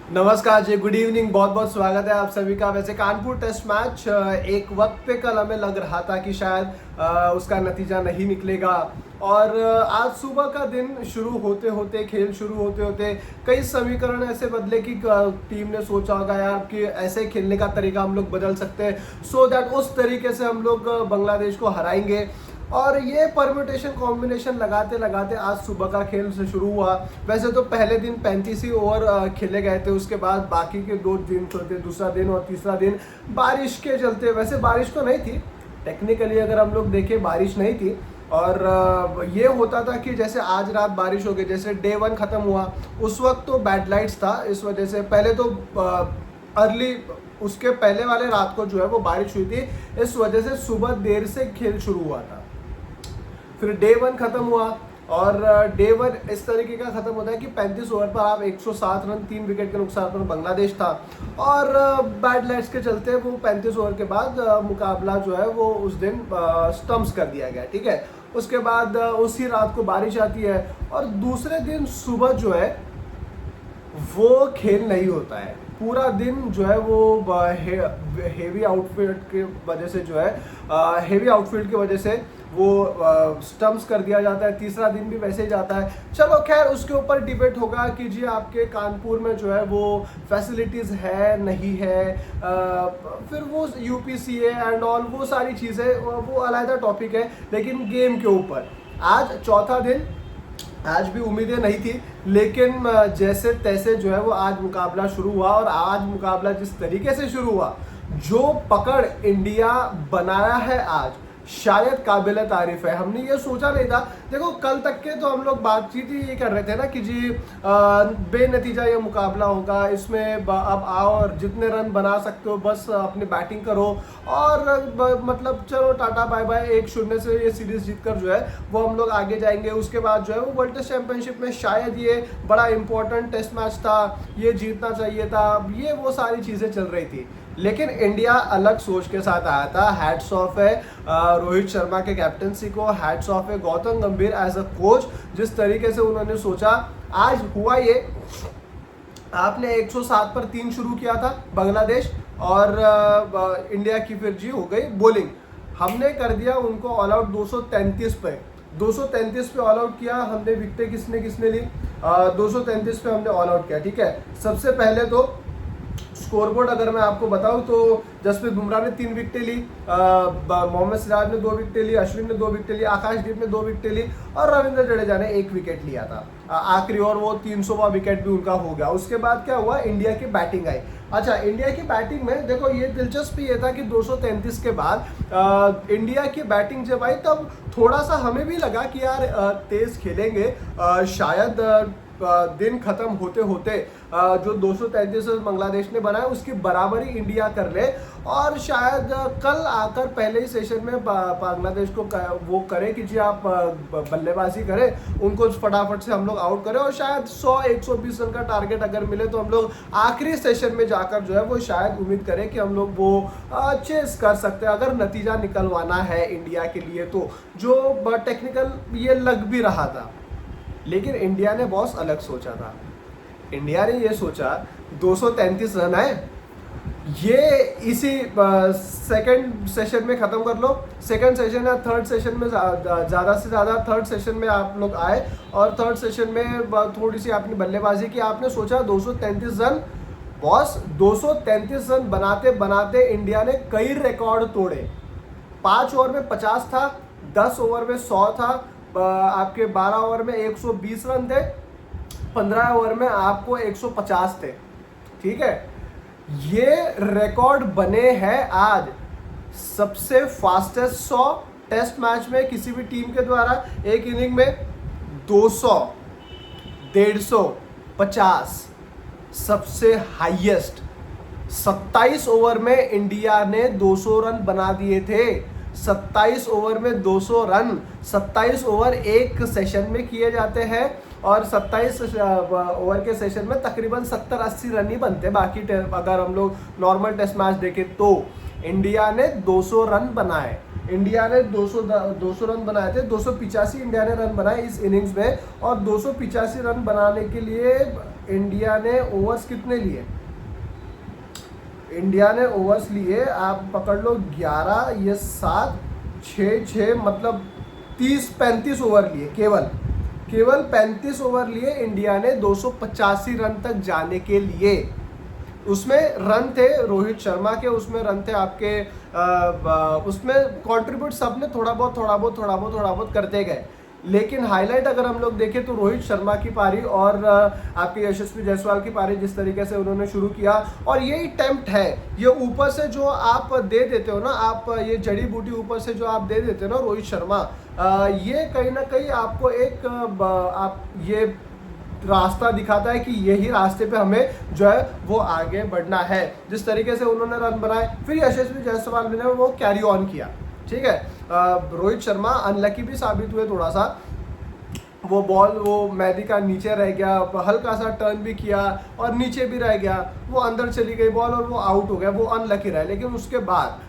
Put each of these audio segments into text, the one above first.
नमस्कार जी, good evening. बहुत बहुत स्वागत है आप सभी का। वैसे कानपुर टेस्ट मैच एक वक्त पे कल हमें लग रहा था कि शायद उसका नतीजा नहीं निकलेगा और आज सुबह का दिन शुरू होते होते, खेल शुरू होते होते कई समीकरण ऐसे बदले कि टीम ने सोचा होगा यार कि ऐसे खेलने का तरीका हम लोग बदल सकते हैं सो दैट उस तरीके से हम लोग बांग्लादेश को हराएंगे। और ये परम्यूटेशन कॉम्बिनेशन लगाते लगाते आज सुबह का खेल से शुरू हुआ। वैसे तो पहले दिन 35 ही ओवर खेले गए थे, उसके बाद बाकी के 2 दिन चलते, दूसरा दिन और तीसरा दिन बारिश के चलते। वैसे बारिश तो नहीं थी, टेक्निकली अगर हम लोग देखें बारिश नहीं थी। और ये होता था कि जैसे आज रात बारिश हो गई, जैसे डे 1 ख़त्म हुआ उस वक्त तो बैड लाइट्स था, इस वजह से पहले तो अर्ली उसके पहले वाले रात को जो है वो बारिश हुई थी, इस वजह से सुबह देर से खेल शुरू हुआ था। फिर डे 1 खत्म हुआ और डे 1 इस तरीके का खत्म होता है कि 35 ओवर पर आप 107 रन 3 विकेट के नुकसान पर बांग्लादेश था। और बैड लाइट्स के चलते वो 35 ओवर के बाद मुकाबला जो है वो उस दिन स्टम्प्स कर दिया गया, ठीक है। उसके बाद उसी रात को बारिश आती है और दूसरे दिन सुबह जो है वो खेल नहीं होता है। पूरा दिन जो है वो हेवी आउटफील्ड की वजह से जो है हेवी आउटफील्ड की वजह से वो स्टम्प्स कर दिया जाता है। तीसरा दिन भी वैसे ही जाता है। चलो खैर, उसके ऊपर डिबेट होगा कि जी आपके कानपुर में जो है वो फैसिलिटीज़ है नहीं है, फिर वो यूपीसीए एंड ऑल वो सारी चीज़ें वो अलग टॉपिक है। लेकिन गेम के ऊपर आज चौथा दिन, आज भी उम्मीदें नहीं थी, लेकिन जैसे तैसे जो है वो आज मुकाबला शुरू हुआ। और आज मुकाबला जिस तरीके से शुरू हुआ, जो पकड़ इंडिया बनाया है आज, शायद काबिल तारीफ है। हमने ये सोचा नहीं था। देखो कल तक के तो हम लोग बातचीत ही ये कर रहे थे ना कि जी बेनतीजा ये मुकाबला होगा, इसमें अब आओ और जितने रन बना सकते हो बस अपनी बैटिंग करो और मतलब चलो टाटा बाय बाय, 1-0 से ये सीरीज जीतकर जो है वो हम लोग आगे जाएंगे। उसके बाद जो है वो वर्ल्ड टेस्ट चैंपियनशिप में शायद ये बड़ा इंपॉर्टेंट टेस्ट मैच था, ये जीतना चाहिए था, ये वो सारी चीज़ें चल रही थी। लेकिन इंडिया अलग सोच के साथ आया था। हैट्स ऑफ है रोहित शर्मा के कैप्टनसी को, हैट्स ऑफ है गौतम गंभीर एज अ कोच, जिस तरीके से उन्होंने सोचा। आज हुआ ये, आपने 107 पर 3 शुरू किया था बांग्लादेश और इंडिया की फिर जी हो गई बॉलिंग। हमने कर दिया उनको ऑल आउट 233 पे। 233 पे ऑल आउट किया हमने। विकेटें किसने किसने ली? 233 पे हमने ऑल आउट किया, ठीक है। सबसे पहले तो स्कोरबोर्ड अगर मैं आपको बताऊं तो जसप्रीत बुमराह ने 3 विकेटें ली, मोहम्मद सिराज ने 2 विकेटें ली, अश्विन ने 2 विकेटें ली, आकाशदीप ने 2 विकेटें ली और रविंद्र जडेजा ने 1 विकेट लिया था आखिरी, और वो 300वां विकेट भी उनका हो गया। उसके बाद क्या हुआ, इंडिया की बैटिंग आई। अच्छा, इंडिया की बैटिंग में देखो ये दिलचस्प ये था कि 233 के बाद इंडिया की बैटिंग जब आई तब थोड़ा सा हमें भी लगा कि यार तेज खेलेंगे, शायद दिन खत्म होते होते जो 233 बांग्लादेश ने बनाया उसकी बराबरी इंडिया कर ले और शायद कल आकर पहले ही सेशन में बांग्लादेश को वो करे कि जी आप बल्लेबाजी करें, उनको फटाफट से हम लोग आउट करें और शायद 100-120 रन का टारगेट अगर मिले तो हम लोग आखिरी सेशन में जाकर जो है वो शायद उम्मीद करें कि हम लोग वो चेस कर सकते हैं अगर नतीजा निकलवाना है इंडिया के लिए तो, जो टेक्निकल ये लग भी रहा था। लेकिन इंडिया ने बॉस अलग सोचा था। इंडिया ने ये सोचा 233 रन आए, ये इसी सेकंड सेशन में ख़त्म कर लो। सेकंड सेशन या थर्ड सेशन में ज़्यादा से ज़्यादा थर्ड सेशन में आप लोग आए और थर्ड सेशन में थोड़ी सी आपने बल्लेबाजी की। आपने सोचा 233 रन, बॉस 233 रन बनाते बनाते इंडिया ने कई रिकॉर्ड तोड़े। 5 ओवर में 50 था, 10 ओवर में 100 था, आपके 12 ओवर में 120 रन थे, 15 ओवर में आपको 150 थे, ठीक है। ये रिकॉर्ड बने हैं आज। सबसे फास्टेस्ट 100 टेस्ट मैच में किसी भी टीम के द्वारा एक इनिंग में 200, 150, 50। सबसे हाईएस्ट 27 ओवर में इंडिया ने 200 रन बना दिए थे। 27 ओवर में 200 रन, 27 ओवर एक सेशन में किए जाते हैं और 27 ओवर के सेशन में तकरीबन 70-80 रन ही बनते। बाकी अगर हम लोग नॉर्मल टेस्ट मैच देखें तो इंडिया ने 200 रन बनाए। इंडिया ने 200 रन बनाए थे। 285 इंडिया ने रन बनाए इस इनिंग्स में और 285 रन बनाने के लिए इंडिया ने ओवर्स कितने लिए? इंडिया ने ओवर्स लिए, आप पकड़ लो 11, ये 7, 6, मतलब 30-35 ओवर लिए। केवल 35 ओवर लिए इंडिया ने 285 रन तक जाने के लिए। उसमें रन थे रोहित शर्मा के, उसमें रन थे आपके उसमें कंट्रीब्यूट सबने थोड़ा बहुत करते गए। लेकिन हाईलाइट अगर हम लोग देखें तो रोहित शर्मा की पारी और आपके यशस्वी जायसवाल की पारी जिस तरीके से उन्होंने शुरू किया, और यही टेम्प्ट है, ये ऊपर से जो आप दे देते हो ना, आप ये जड़ी बूटी ऊपर से जो आप दे देते हो ना रोहित शर्मा, ये कहीं ना कहीं आपको एक आप ये रास्ता दिखाता है कि यही रास्ते पे हमें जो है वो आगे बढ़ना है। जिस तरीके से उन्होंने रन बनाए, फिर यशस्वी जायसवाल ने वो कैरी ऑन किया। ठीक है, रोहित शर्मा अनलकी भी साबित हुए थोड़ा सा, वो बॉल वो मेहदी का नीचे रह गया, हल्का सा टर्न भी किया और नीचे भी रह गया, वो अंदर चली गई बॉल और वो आउट हो गया, वो अनलकी रहे। लेकिन उसके बाद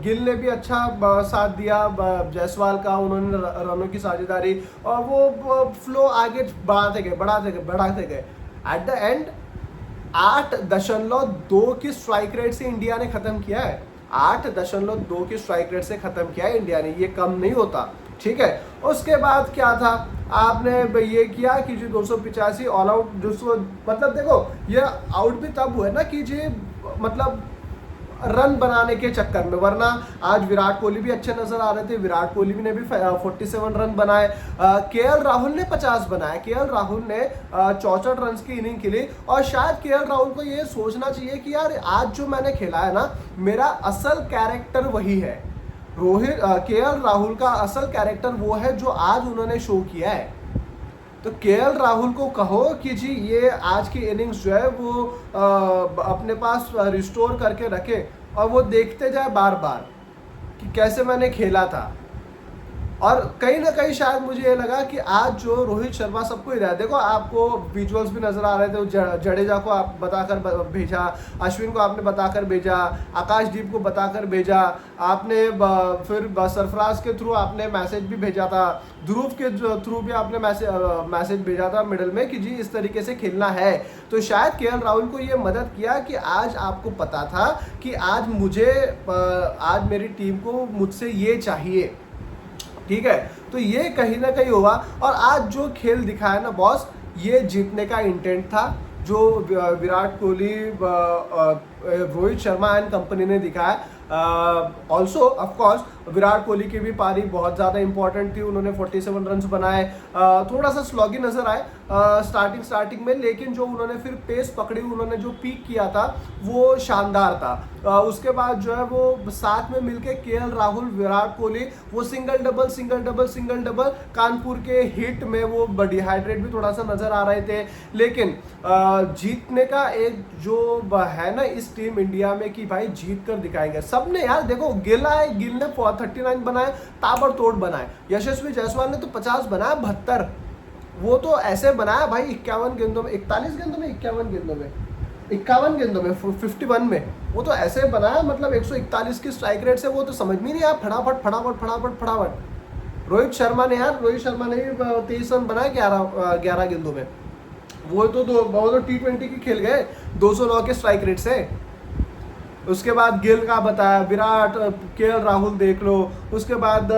गिल ने भी अच्छा साथ दिया जायसवाल का, उन्होंने रनों की साझेदारी और वो फ्लो आगे बढ़ाते गए। एट द एंड 8.2 की स्ट्राइक रेट से इंडिया ने खत्म किया है। 8.2 की स्ट्राइक रेट से खत्म किया है इंडिया ने, ये कम नहीं होता। ठीक है, उसके बाद क्या था, आपने ये किया कि जी 285 ऑल आउट, जो मतलब देखो ये आउट भी तब हुए ना कि जी मतलब रन बनाने के चक्कर में, वरना आज विराट कोहली भी अच्छे नजर आ रहे थे, विराट कोहली ने भी 47 रन बनाए, केएल राहुल ने 50 बनाए, केएल राहुल ने 64 रन की इनिंग खेली। और शायद केएल राहुल को ये सोचना चाहिए कि यार आज जो मैंने खेला है ना, मेरा असल कैरेक्टर वही है। केएल राहुल का असल कैरेक्टर वो है जो आज उन्होंने शो किया है। तो केएल राहुल को कहो कि जी ये आज की इनिंग्स जो है वो अपने पास रिस्टोर करके रखे और वो देखते जाए बार बार कि कैसे मैंने खेला था। और कहीं ना कहीं शायद मुझे ये लगा कि आज जो रोहित शर्मा सबको हिदायत, देखो आपको विजुअल्स भी नजर आ रहे थे, जडेजा को आप बताकर भेजा, अश्विन को आपने बताकर भेजा, आकाशदीप को बताकर भेजा, आपने फिर सरफराज के थ्रू आपने मैसेज भी भेजा था, ध्रुव के थ्रू भी आपने मैसेज भेजा था मिडल में कि जी इस तरीके से खेलना है। तो शायद केएल राहुल को ये मदद किया कि आज आपको पता था कि आज मेरी टीम को मुझसे ये चाहिए। ठीक है, तो ये कहीं ना कहीं होगा। और आज जो खेल दिखाया ना बॉस, ये जीतने का इंटेंट था जो विराट कोहली, रोहित शर्मा एंड कंपनी ने दिखाया। ऑल्सो ऑफकोर्स विराट कोहली की भी पारी बहुत ज़्यादा इंपॉर्टेंट थी, उन्होंने 47 रन बनाए, थोड़ा सा स्लॉगी नजर आए स्टार्टिंग में, लेकिन जो उन्होंने फिर पेस पकड़ी, उन्होंने जो पीक किया था वो शानदार था। उसके बाद जो है वो साथ में मिलके केएल राहुल, विराट कोहली, वो सिंगल डबल कानपुर के हिट में वो डिहाइड्रेट भी थोड़ा सा नजर आ रहे थे। लेकिन जीतने का एक जो है ना इस टीम इंडिया में कि भाई जीत कर दिखाएंगे सबने। यार देखो गिल ने 39 बनाए, ताबड़तोड़ बनाए, यशस्वी जायसवाल ने तो 50 बनाया, 72 वो तो ऐसे बनाया भाई 51 गेंदों में, 51 गेंदों में 51 में वो तो ऐसे बनाया, मतलब 141 की स्ट्राइक रेट से, वो तो समझ में नहीं आया, फटाफट। रोहित शर्मा ने भी 23 रन बनाए 11 गेंदों में, वो तो T20 की खेल गए 209 के स्ट्राइक रेट से। उसके बाद गिल का बताया, विराट, केएल राहुल देख लो, उसके बाद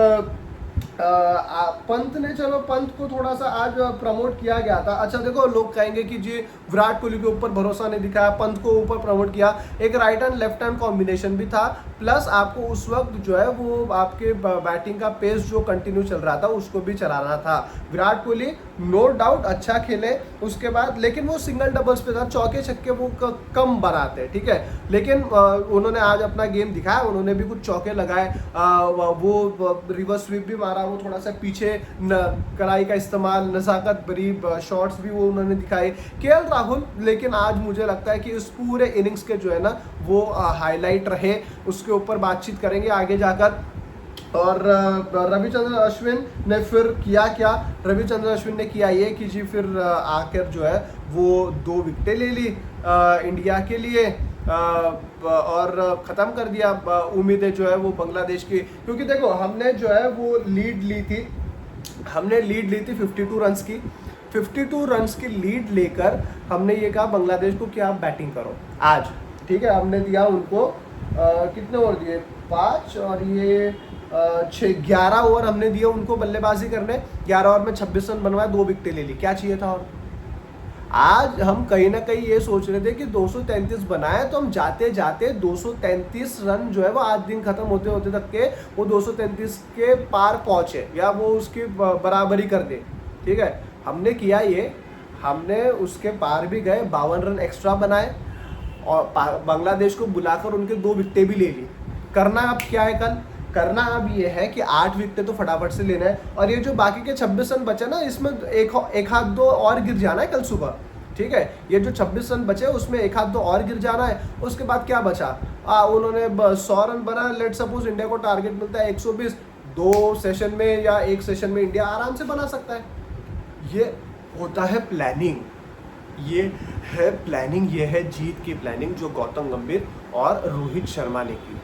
पंत ने, चलो पंत को थोड़ा सा आज प्रमोट किया गया था। अच्छा देखो, लोग कहेंगे कि जी विराट कोहली के ऊपर भरोसा नहीं दिखाया, पंत को ऊपर प्रमोट किया, एक right hand left hand combination भी था, प्लस आपको उस वक्त जो है वो आपके बैटिंग का पेस जो कंटिन्यू चल रहा था उसको भी चलाना था। विराट कोहली नो डाउट अच्छा खेले उसके बाद, लेकिन वो सिंगल डबल्स पे था, चौके छक्के वो कम बनाते, ठीक है, लेकिन उन्होंने आज अपना गेम दिखाया, उन्होंने भी कुछ चौके लगाए, वो रिवर्स स्वीप भी मारा, वो थोड़ा सा पीछे कलाई का इस्तेमाल, नज़ाकत भरी शॉट्स भी वो उन्होंने दिखाए। केएल राहुल लेकिन आज मुझे लगता है कि इस पूरे इनिंग्स के जो है ना वो हाईलाइट रहे, उसके ऊपर बातचीत करेंगे आगे जाकर। और रविचंद्रन अश्विन ने फिर किया क्या, रविचंद्रन अश्विन ने किया ये कि जी फिर आकर जो है वो 2 विकेटें ले ली इंडिया के लिए और ख़त्म कर दिया उम्मीदें जो है वो बांग्लादेश की। क्योंकि देखो हमने जो है वो लीड ली थी 52 रन्स की, 52 रन्स की लीड लेकर हमने ये कहा बांग्लादेश को कि आप बैटिंग करो आज, ठीक है। हमने दिया उनको कितने ओवर दिए, 5 और ये 11 ओवर हमने दिए उनको बल्लेबाजी करने। 11 ओवर में 26 रन बनवाए, 2 विकेटें ले ली, क्या चाहिए था। और आज हम कहीं ना कहीं ये सोच रहे थे कि 233 बनाए तो हम जाते जाते 233 रन जो है वो आज दिन खत्म होते होते तक के वो 233 के पार पहुंचे या वो उसकी बराबरी कर दे, ठीक है। हमने किया ये, हमने उसके पार भी गए, 52 रन एक्स्ट्रा बनाए और बांग्लादेश को बुलाकर उनके 2 विकेटें भी ले ली। करना अब क्या है, कल करना अब ये है कि 8 विकेटें तो फटाफट से लेना है और ये जो बाकी के 26 रन बचे ना, इसमें एक हाथ 2 और गिर जाना है कल सुबह, ठीक है। ये जो 26 रन बचे उसमें एक हाथ 2 और गिर जाना है। उसके बाद क्या बचा, उन्होंने 100 रन बना, लेट सपोज इंडिया को टारगेट मिलता है 120, 2 सेशन में या 1 सेशन में इंडिया आराम से बना सकता है। ये होता है प्लानिंग, ये है प्लानिंग, ये है जीत की प्लानिंग जो गौतम गंभीर और रोहित शर्मा ने की।